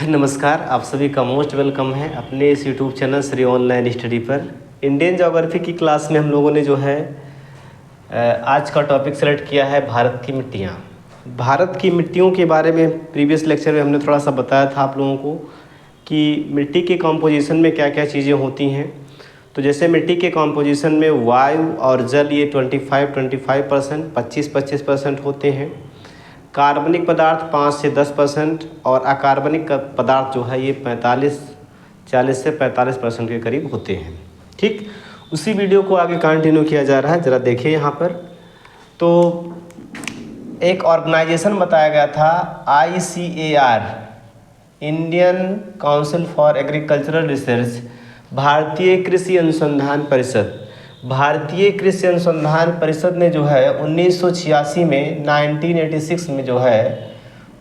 नमस्कार, आप सभी का मोस्ट वेलकम है अपने इस YouTube channel Shri online study पर। इंडियन ज्योग्राफी की क्लास में हम लोगों ने जो है आज का टॉपिक सेलेक्ट किया है भारत की मिट्टियाँ। भारत की मिट्टियों के बारे में प्रीवियस लेक्चर में हमने थोड़ा सा बताया था आप लोगों को कि मिट्टी के कॉम्पोजिशन में क्या क्या चीज़ें होती हैं। तो जैसे मिट्टी के कॉम्पोजिशन में वायु और जल ये 25% 25% होते हैं। कार्बनिक पदार्थ 5 से 10% और अकार्बनिक पदार्थ जो है ये 40 से 45% के करीब होते हैं। ठीक, उसी वीडियो को आगे कंटिन्यू किया जा रहा है। ज़रा देखिए यहाँ पर तो एक ऑर्गेनाइजेशन बताया गया था ICAR, Indian council for agricultural research, भारतीय कृषि अनुसंधान परिषद। भारतीय कृषि अनुसंधान परिषद ने जो है 1986 में 1986 में जो है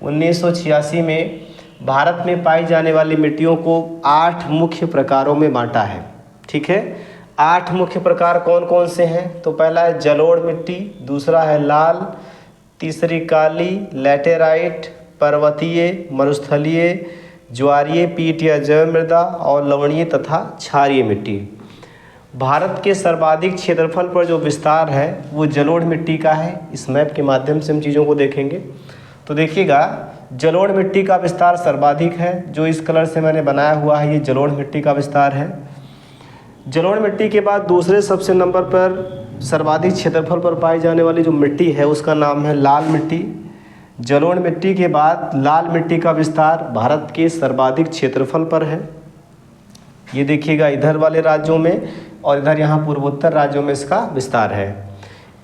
1986 में भारत में पाई जाने वाली मिट्टियों को 8 मुख्य प्रकारों में बांटा है। ठीक है, 8 मुख्य प्रकार कौन कौन से हैं? तो पहला है जलोढ़ मिट्टी, दूसरा है लाल, तीसरी काली, लैटेराइट, पर्वतीय, मरुस्थलीय, ज्वारीय, पीट या जैव मृदा और लवणीय तथा क्षारीय मिट्टी। भारत के सर्वाधिक क्षेत्रफल पर जो विस्तार है वो जलोढ़ मिट्टी का है। इस मैप के माध्यम से हम चीज़ों को देखेंगे तो देखिएगा जलोढ़ मिट्टी का विस्तार सर्वाधिक है। जो इस कलर से मैंने बनाया हुआ है ये जलोढ़ मिट्टी का विस्तार है। जलोढ़ मिट्टी के बाद दूसरे सबसे नंबर पर सर्वाधिक क्षेत्रफल पर पाई जाने वाली जो मिट्टी है उसका नाम है लाल मिट्टी। जलोढ़ मिट्टी के बाद लाल मिट्टी का विस्तार भारत के सर्वाधिक क्षेत्रफल पर है। ये देखिएगा इधर वाले राज्यों में और इधर यहाँ पूर्वोत्तर राज्यों में इसका विस्तार है।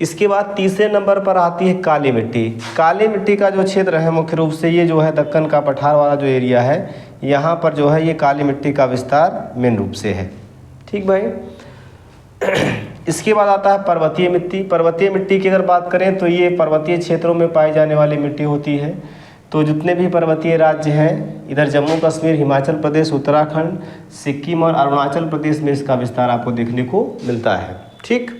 इसके बाद तीसरे नंबर पर आती है काली मिट्टी। काली मिट्टी का जो क्षेत्र है मुख्य रूप से ये जो है दक्कन का पठार वाला जो एरिया है यहाँ पर जो है ये काली मिट्टी का विस्तार मेन रूप से है। ठीक भाई। इसके बाद आता है पर्वतीय मिट्टी। पर्वतीय मिट्टी की अगर बात करें तो ये पर्वतीय क्षेत्रों में पाई जाने वाली मिट्टी होती है। तो जितने भी पर्वतीय राज्य हैं इधर जम्मू कश्मीर, हिमाचल प्रदेश, उत्तराखंड, सिक्किम और अरुणाचल प्रदेश में इसका विस्तार आपको देखने को मिलता है। ठीक,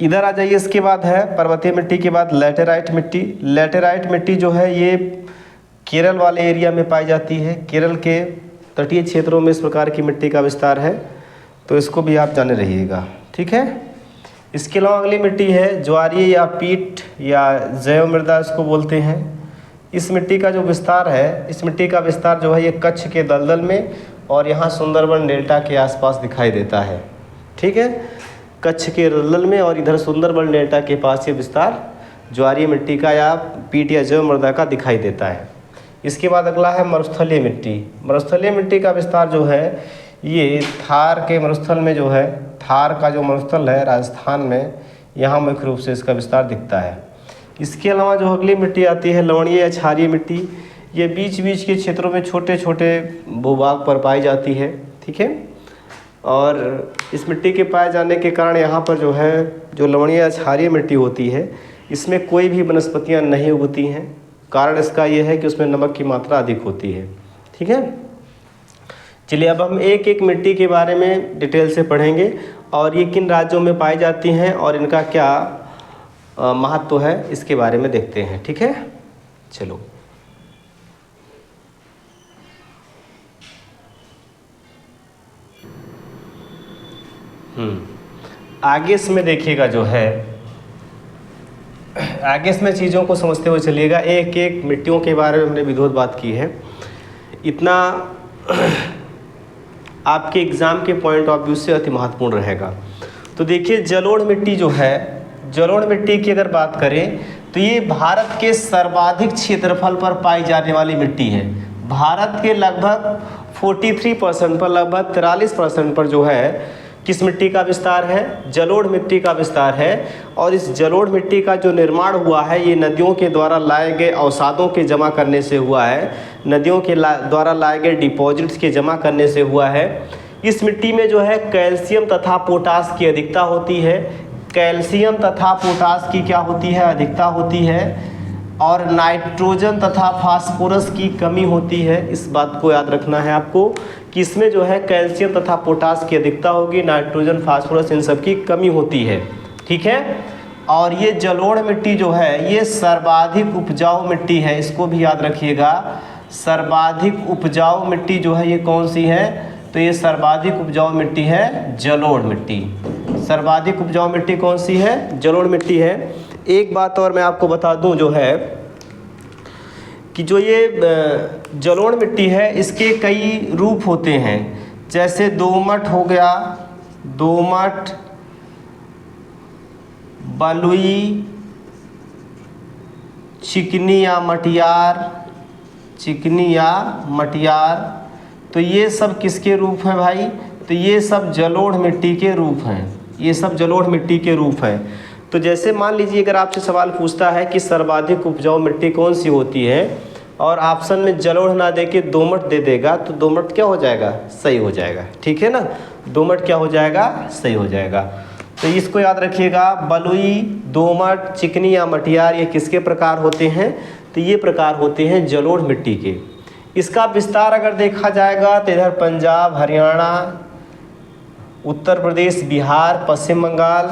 इधर आ जाइए। इसके बाद है पर्वतीय मिट्टी के बाद लैटेराइट मिट्टी। लैटेराइट मिट्टी जो है ये केरल वाले एरिया में पाई जाती है। केरल के तटीय क्षेत्रों में इस प्रकार की मिट्टी का विस्तार है, तो इसको भी आप जाने रहिएगा। ठीक है, इसके अलावा अगली मिट्टी है ज्वारीय या पीट या जैव मृदा इसको बोलते हैं। इस मिट्टी का जो विस्तार है, इस मिट्टी का विस्तार जो है ये कच्छ के दलदल में और यहाँ सुंदरबन डेल्टा के आसपास दिखाई देता है। ठीक है, कच्छ के दलदल में और इधर सुंदरबन डेल्टा के पास ये विस्तार ज्वारीय मिट्टी का या पीट या जैव मृदा का दिखाई देता है। इसके बाद अगला है मरुस्थलीय मिट्टी। मरुस्थलीय मिट्टी का विस्तार जो है ये थार के मरुस्थल में जो है, थार का जो मरुस्थल है राजस्थान में, यहाँ मुख्य रूप से इसका विस्तार दिखता है। इसके अलावा जो अगली मिट्टी आती है लवणीय या क्षारीय मिट्टी। ये बीच बीच के क्षेत्रों में छोटे छोटे भूभाग पर पाई जाती है। ठीक है, और इस मिट्टी के पाए जाने के कारण यहाँ पर जो है जो लवणीय या क्षारीय मिट्टी होती है इसमें कोई भी वनस्पतियाँ नहीं उगती हैं। कारण इसका ये है कि उसमें नमक की मात्रा अधिक होती है। ठीक है, चलिए अब हम एक एक मिट्टी के बारे में डिटेल से पढ़ेंगे और ये किन राज्यों में पाई जाती हैं और इनका क्या महत्व है इसके बारे में देखते हैं। ठीक है, चलो आगे इसमें देखिएगा जो है आगे इसमें चीज़ों को समझते हुए चलिएगा। एक एक मिट्टियों के बारे में हमने विधिवत बात की है। इतना आपके एग्ज़ाम के पॉइंट ऑफ व्यू से अति महत्वपूर्ण रहेगा। तो देखिए जलोढ़ मिट्टी जो है, जलोढ़ मिट्टी की अगर बात करें तो ये भारत के सर्वाधिक क्षेत्रफल पर पाई जाने वाली मिट्टी है। भारत के लगभग 43% पर, लगभग 43% पर जो है किस मिट्टी का विस्तार है? जलोढ़ मिट्टी का विस्तार है। और इस जलोढ़ मिट्टी का जो निर्माण हुआ है ये नदियों के द्वारा लाए गए अवसादों के जमा करने से हुआ है, नदियों के द्वारा लाए गए डिपॉजिट्स के जमा करने से हुआ है। इस मिट्टी में जो है कैल्शियम तथा पोटास की अधिकता होती है। कैल्शियम तथा पोटास की क्या होती है? अधिकता होती है। और नाइट्रोजन तथा फास्फोरस की कमी होती है। इस बात को याद रखना है आपको कि इसमें जो है कैल्शियम तथा पोटास की अधिकता होगी, नाइट्रोजन फास्फोरस इन सब की कमी होती है। ठीक है, और ये जलोढ़ मिट्टी जो है ये सर्वाधिक उपजाऊ मिट्टी है, इसको भी याद रखिएगा। सर्वाधिक उपजाऊ मिट्टी जो है ये कौन सी है? तो ये सर्वाधिक उपजाऊ मिट्टी है जलोढ़ मिट्टी। सर्वाधिक उपजाऊ मिट्टी कौन सी है? जलोढ़ मिट्टी है। एक बात और मैं आपको बता दूं जो है कि जो ये जलोढ़ मिट्टी है इसके कई रूप होते हैं, जैसे दोमट हो गया, दोमट, बलुई, चिकनी या मटियार, चिकनी या मटियार। तो ये सब किसके रूप हैं भाई? तो ये सब जलोढ़ मिट्टी के रूप हैं, ये सब जलोढ़ मिट्टी के रूप हैं। तो जैसे मान लीजिए अगर आपसे सवाल पूछता है कि सर्वाधिक उपजाऊ मिट्टी कौन सी होती है और ऑप्शन में जलोढ़ ना दे के दोमट दे देगा, तो दोमट क्या हो जाएगा? सही हो जाएगा, ठीक है ना। दोमट क्या हो जाएगा? सही हो जाएगा। तो इसको याद रखिएगा, बलुई, दोमट, चिकनी या मटियार ये किसके प्रकार होते हैं? तो ये प्रकार होते हैं जलोढ़ मिट्टी के। इसका विस्तार अगर देखा जाएगा तो इधर पंजाब, हरियाणा, उत्तर प्रदेश, बिहार, पश्चिम बंगाल,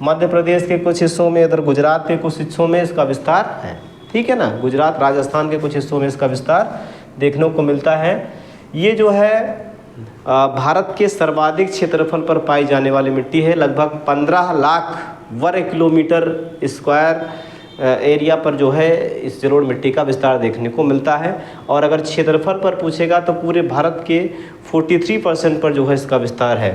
मध्य प्रदेश के कुछ हिस्सों में, इधर गुजरात के कुछ हिस्सों में इसका विस्तार है, ठीक है ना। गुजरात, राजस्थान के कुछ हिस्सों में इसका विस्तार देखने को मिलता है। ये जो है भारत के सर्वाधिक क्षेत्रफल पर पाई जाने वाली मिट्टी है। लगभग 15 लाख वर्ग किलोमीटर स्क्वायर एरिया पर जो है इस जलोढ़ मिट्टी का विस्तार देखने को मिलता है। और अगर क्षेत्रफल पर पूछेगा तो पूरे भारत के 43% पर जो है इसका विस्तार है।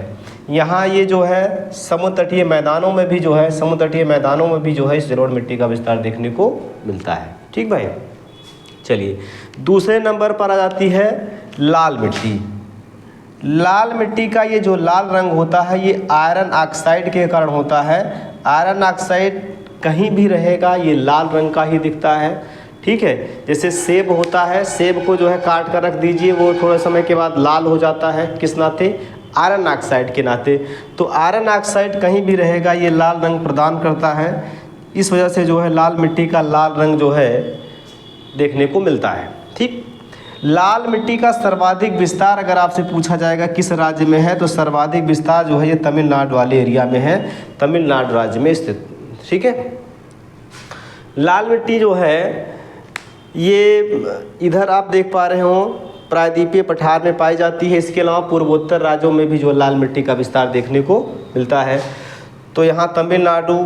यहाँ ये जो है समुद्र तटीय मैदानों में भी जो है, समुद्र तटीय मैदानों में भी जो है इस जलोढ़ मिट्टी का विस्तार देखने को मिलता है, ठीक भाई। चलिए दूसरे नंबर पर आ जाती है लाल मिट्टी। लाल मिट्टी का ये जो लाल रंग होता है ये आयरन ऑक्साइड के कारण होता है। आयरन ऑक्साइड कहीं भी रहेगा ये लाल रंग का ही दिखता है, ठीक है। जैसे सेब होता है, सेब को जो है काट कर रख दीजिए, वो थोड़े समय के बाद लाल हो जाता है, किस नाते? आयरन ऑक्साइड के नाते। तो आयरन ऑक्साइड कहीं भी रहेगा ये लाल रंग प्रदान करता है। इस वजह से जो है लाल मिट्टी का लाल रंग जो है देखने को मिलता है, ठीक। लाल मिट्टी का सर्वाधिक विस्तार अगर आपसे पूछा जाएगा किस राज्य में है, तो सर्वाधिक विस्तार जो है ये तमिलनाडु वाले एरिया में है, तमिलनाडु राज्य में स्थित, ठीक है। लाल मिट्टी जो है ये इधर आप देख पा रहे हो प्रायद्वीपीय पठार में पाई जाती है। इसके अलावा पूर्वोत्तर राज्यों में भी जो लाल मिट्टी का विस्तार देखने को मिलता है। तो यहाँ तमिलनाडु,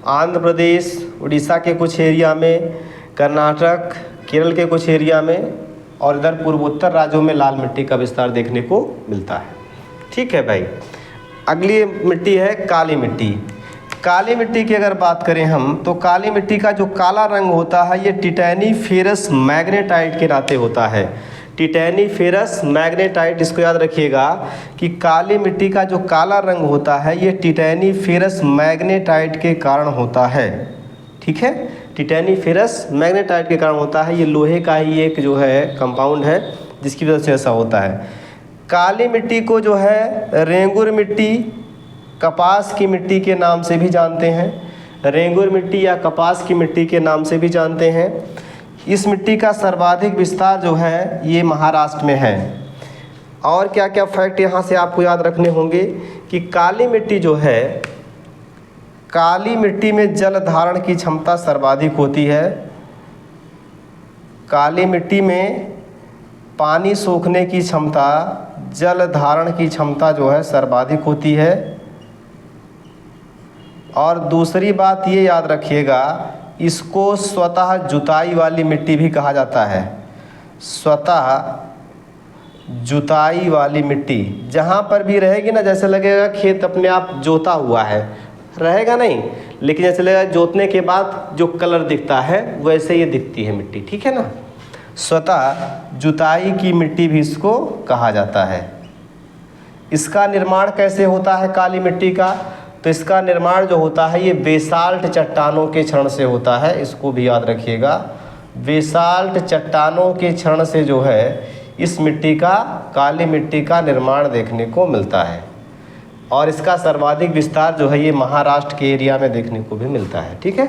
आंध्र प्रदेश, उड़ीसा के कुछ एरिया में, कर्नाटक, केरल के कुछ एरिया में और इधर पूर्वोत्तर राज्यों में लाल मिट्टी का विस्तार देखने को मिलता है, ठीक है भाई। अगली मिट्टी है काली मिट्टी। काली मिट्टी की अगर बात करें हम, तो काली मिट्टी का जो काला रंग होता है ये टिटैनीफेरस मैग्नेटाइट के नाते होता है। टिटैनीफेरस मैग्नेटाइट, इसको याद रखिएगा कि काली मिट्टी का जो काला रंग होता है ये टिटैनीफेरस मैग्नेटाइट के कारण होता है, ठीक है। टिटैनीफेरस मैग्नेटाइट के कारण होता है। ये लोहे का ही एक जो है कंपाउंड है जिसकी वजह से ऐसा होता है। काली मिट्टी को जो है रेंगुर मिट्टी, कपास की मिट्टी के नाम से भी जानते हैं। रेंगुर मिट्टी या कपास की मिट्टी के नाम से भी जानते हैं। इस मिट्टी का सर्वाधिक विस्तार जो है ये महाराष्ट्र में है। और क्या क्या फैक्ट यहाँ से आपको याद रखने होंगे कि काली मिट्टी जो है, काली मिट्टी में जल धारण की क्षमता सर्वाधिक होती है। काली मिट्टी में पानी सोखने की क्षमता, जल धारण की क्षमता जो है सर्वाधिक होती है। और दूसरी बात ये याद रखिएगा, इसको स्वतः जुताई वाली मिट्टी भी कहा जाता है। स्वतः जुताई वाली मिट्टी जहाँ पर भी रहेगी ना, जैसे लगेगा खेत अपने आप जोता हुआ है, रहेगा नहीं, लेकिन जैसे लगेगा जोतने के बाद जो कलर दिखता है वैसे ये दिखती है मिट्टी, ठीक है ना। स्वतः जुताई की मिट्टी भी इसको कहा जाता है। इसका निर्माण कैसे होता है काली मिट्टी का? तो इसका निर्माण जो होता है ये बेसाल्ट चट्टानों के क्षरण से होता है। इसको भी याद रखिएगा, बेसाल्ट चट्टानों के क्षरण से जो है इस मिट्टी का, काली मिट्टी का निर्माण देखने को मिलता है। और इसका सर्वाधिक विस्तार जो है ये महाराष्ट्र के एरिया में देखने को भी मिलता है, ठीक है,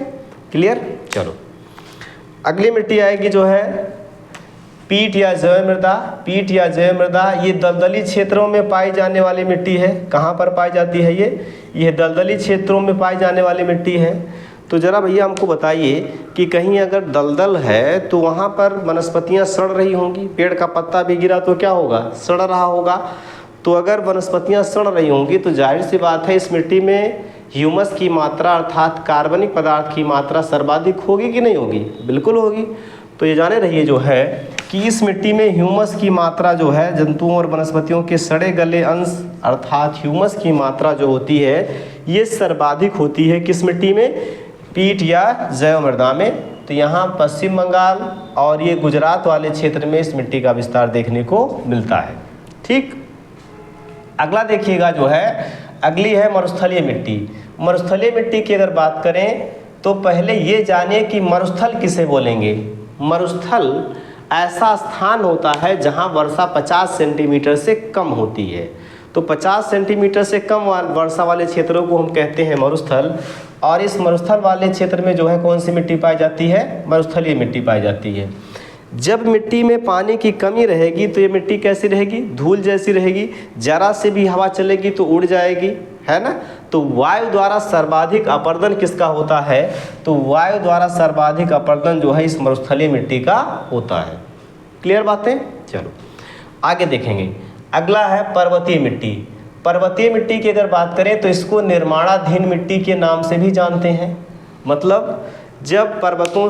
क्लियर। चलो अगली मिट्टी आएगी जो है पीट या जैव मृदा। पीट या जैव मृदा ये दलदली क्षेत्रों में पाई जाने वाली मिट्टी है। कहाँ पर पाई जाती है ये दलदली क्षेत्रों में पाई जाने वाली मिट्टी है। तो ज़रा भैया हमको बताइए कि कहीं अगर दलदल है तो वहाँ पर वनस्पतियाँ सड़ रही होंगी, पेड़ का पत्ता भी गिरा तो क्या होगा, सड़ रहा होगा। तो अगर वनस्पतियाँ सड़ रही होंगी तो जाहिर सी बात है इस मिट्टी में ह्यूमस की मात्रा अर्थात कार्बनिक पदार्थ की मात्रा सर्वाधिक होगी कि नहीं होगी, बिल्कुल होगी। तो ये जाने रहिए जो है कि इस मिट्टी में ह्यूमस की मात्रा जो है जंतुओं और वनस्पतियों के सड़े गले अंश अर्थात ह्यूमस की मात्रा जो होती है ये सर्वाधिक होती है किस मिट्टी में, पीट या जैव मृदा में। तो यहाँ पश्चिम बंगाल और ये गुजरात वाले क्षेत्र में इस मिट्टी का विस्तार देखने को मिलता है। ठीक, अगला देखिएगा जो है, अगली है मरुस्थलीय मिट्टी। मरुस्थलीय मिट्टी की अगर बात करें तो पहले ये जानिए कि मरुस्थल किसे बोलेंगे। मरुस्थल ऐसा स्थान होता है जहाँ वर्षा 50 सेंटीमीटर से कम होती है। तो 50 सेंटीमीटर से कम वर्षा वाले क्षेत्रों को हम कहते हैं मरुस्थल। और इस मरुस्थल वाले क्षेत्र में जो है कौन सी मिट्टी पाई जाती है, मरुस्थलीय मिट्टी पाई जाती है। जब मिट्टी में पानी की कमी रहेगी तो ये मिट्टी कैसी रहेगी, धूल जैसी रहेगी, जरा से भी हवा चलेगी तो उड़ जाएगी, है ना। तो वायु द्वारा सर्वाधिक अपर्दन किसका होता है, तो वायु द्वारा सर्वाधिक अपर्दन जो है इस मरुस्थलीय मिट्टी का होता है। क्लियर बातें, चलो आगे देखेंगे। अगला है पर्वतीय मिट्टी। पर्वतीय मिट्टी की अगर बात करें तो इसको निर्माणाधीन मिट्टी के नाम से भी जानते हैं। मतलब जब पर्वतों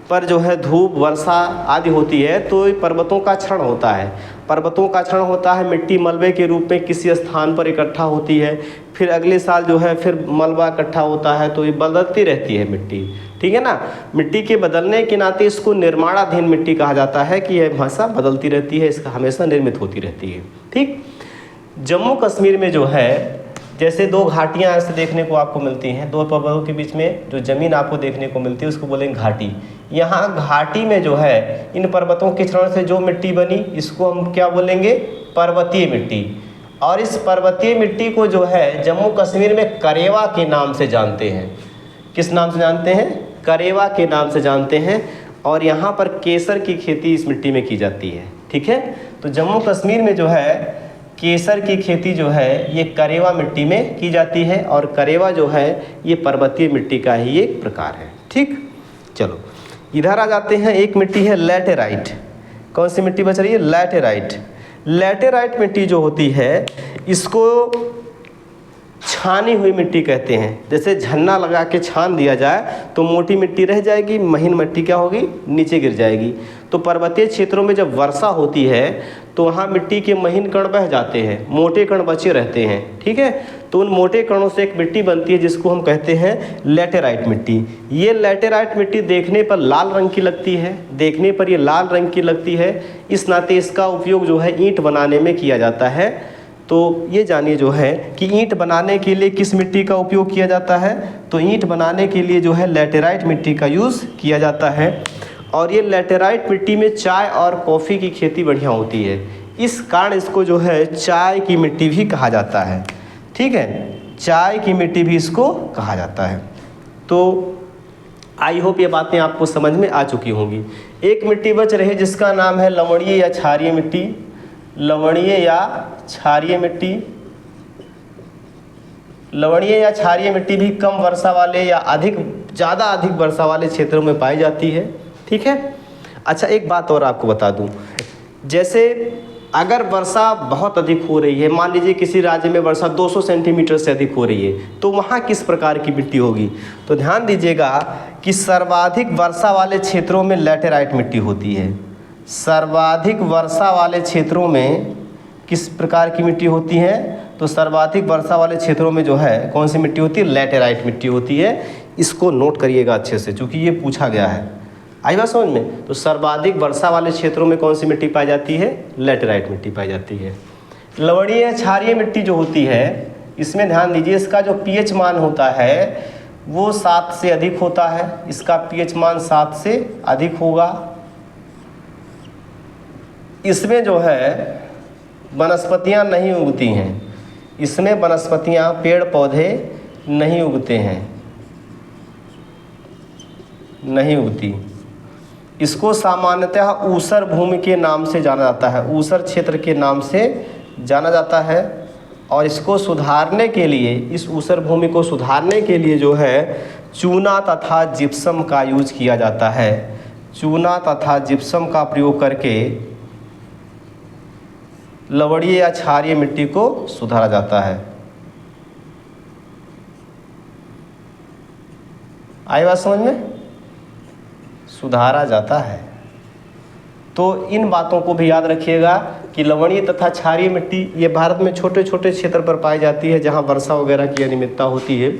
पर जो है धूप वर्षा आदि होती है तो पर्वतों का क्षरण होता है। पर्वतों का क्षरण होता है, मिट्टी मलबे के रूप में किसी स्थान पर इकट्ठा होती है, फिर अगले साल जो है फिर मलबा इकट्ठा होता है, तो ये बदलती रहती है मिट्टी, ठीक है ना। मिट्टी के बदलने के नाते इसको निर्माणाधीन मिट्टी कहा जाता है कि यह हमेशा बदलती रहती है, इसका हमेशा निर्मित होती रहती है। ठीक, जम्मू कश्मीर में जो है जैसे दो घाटियाँ ऐसे देखने को आपको मिलती हैं, दो पर्वतों के बीच में जो ज़मीन आपको देखने को मिलती है उसको बोलेंगे घाटी। यहाँ घाटी में जो है इन पर्वतों के क्षरण से जो मिट्टी बनी इसको हम क्या बोलेंगे, पर्वतीय मिट्टी। और इस पर्वतीय मिट्टी को जो है जम्मू कश्मीर में करेवा के नाम से जानते हैं। किस नाम से जानते हैं, करेवा के नाम से जानते हैं। और यहाँ पर केसर की खेती इस मिट्टी में की जाती है, ठीक है। तो जम्मू कश्मीर में जो है केसर की खेती जो है ये करेवा मिट्टी में की जाती है, और करेवा जो है ये पर्वतीय मिट्टी का ही एक प्रकार है। ठीक, चलो इधर आ जाते हैं। एक मिट्टी है लैटेराइट। कौन सी मिट्टी बच रही है, लैटेराइट। लैटेराइट मिट्टी जो होती है इसको छानी हुई मिट्टी कहते हैं। जैसे झन्ना लगा के छान दिया जाए तो मोटी मिट्टी रह जाएगी, महीन मिट्टी क्या होगी, नीचे गिर जाएगी। तो पर्वतीय क्षेत्रों में जब वर्षा होती है तो वहाँ मिट्टी के महीन कण बह जाते हैं, मोटे कण बचे रहते हैं, ठीक है। तो उन मोटे कणों से एक मिट्टी बनती है जिसको हम कहते हैं लैटेराइट मिट्टी। ये लैटेराइट मिट्टी देखने पर लाल रंग की लगती है, देखने पर ये लाल रंग की लगती है, इस नाते इसका उपयोग जो है ईंट बनाने में किया जाता है। तो ये जानिए जो है कि ईंट बनाने के लिए किस मिट्टी का उपयोग किया जाता है, तो ईंट बनाने के लिए जो है लैटेराइट मिट्टी का यूज़ किया जाता है। और ये लैटेराइट मिट्टी में चाय और कॉफ़ी की खेती बढ़िया होती है, इस कारण इसको जो है चाय की मिट्टी भी कहा जाता है, ठीक है। चाय की मिट्टी भी इसको कहा जाता है। तो आई होप ये बातें आपको समझ में आ चुकी होंगी। एक मिट्टी बच रही जिसका नाम है लवणीय या क्षारीय मिट्टी। लवणीय या क्षारीय मिट्टी, लवणीय या क्षारीय मिट्टी भी कम वर्षा वाले या ज़्यादा अधिक वर्षा वाले क्षेत्रों में पाई जाती है, ठीक है। अच्छा, एक बात और आपको बता दूं, जैसे अगर वर्षा बहुत अधिक हो रही है, मान लीजिए किसी राज्य में वर्षा 200 सेंटीमीटर से अधिक हो रही है, तो वहाँ किस प्रकार की मिट्टी होगी। तो ध्यान दीजिएगा कि सर्वाधिक वर्षा वाले क्षेत्रों में लैटेराइट मिट्टी होती है। सर्वाधिक वर्षा वाले क्षेत्रों में किस प्रकार की मिट्टी होती है, तो सर्वाधिक वर्षा वाले क्षेत्रों में जो है कौन सी मिट्टी होती है, लैटेराइट मिट्टी होती है। इसको नोट करिएगा अच्छे से, क्योंकि ये पूछा गया है। आई बात समझ में। तो सर्वाधिक वर्षा वाले क्षेत्रों में कौन सी मिट्टी पाई जाती है, लैटेराइट मिट्टी पाई जाती है। लवणीय क्षारीय मिट्टी जो होती है इसमें ध्यान दीजिए, इसका जो पीएच मान होता है वो 7 से अधिक होता है। इसका पीएच मान 7 से अधिक होगा। इसमें जो है वनस्पतियां नहीं उगती हैं, इसमें वनस्पतियां पेड़ पौधे नहीं उगते हैं, नहीं उगती। इसको सामान्यतः ऊसर भूमि के नाम से जाना जाता है, ऊसर क्षेत्र के नाम से जाना जाता है। और इसको सुधारने के लिए, इस ऊसर भूमि को सुधारने के लिए जो है चूना तथा जिप्सम का यूज किया जाता है। चूना तथा जिप्सम का प्रयोग करके लवणीय या क्षारीय मिट्टी को सुधारा जाता है। आई बात समझ में? सुधारा जाता है। तो इन बातों को भी याद रखिएगा कि लवणीय तथा क्षारीय मिट्टी ये भारत में छोटे छोटे क्षेत्र पर पाई जाती है जहाँ वर्षा वगैरह की अनियमितता होती है।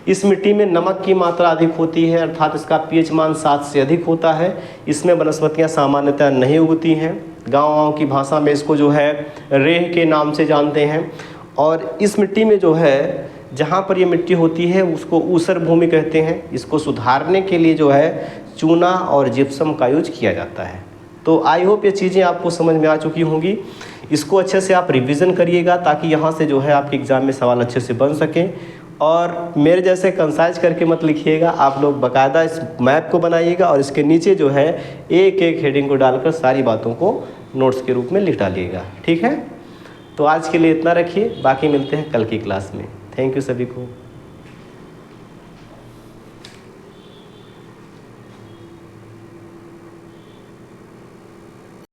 इस मिट्टी में नमक की मात्रा अधिक होती है, अर्थात इसका पीएच मान 7 से अधिक होता है। इसमें वनस्पतियाँ सामान्यतः नहीं उगती हैं। गाँव की भाषा में इसको जो है रेह के नाम से जानते हैं। और इस मिट्टी में जो है जहाँ पर ये मिट्टी होती है उसको ऊसर भूमि कहते हैं। इसको सुधारने के लिए जो है चूना और जिप्सम का यूज किया जाता है। तो आई होप ये चीज़ें आपको समझ में आ चुकी होंगी। इसको अच्छे से आप रिवीजन करिएगा ताकि यहाँ से जो है आपके एग्ज़ाम में सवाल अच्छे से बन सकें। और मेरे जैसे कंसाइज करके मत लिखिएगा, आप लोग बाकायदा इस मैप को बनाइएगा और इसके नीचे जो है एक एक हेडिंग को डालकर सारी बातों को नोट्स के रूप में लिख डालिएगा। ठीक है, तो आज के लिए इतना रखिए, बाकी मिलते हैं कल की क्लास में। थैंक यू सभी को।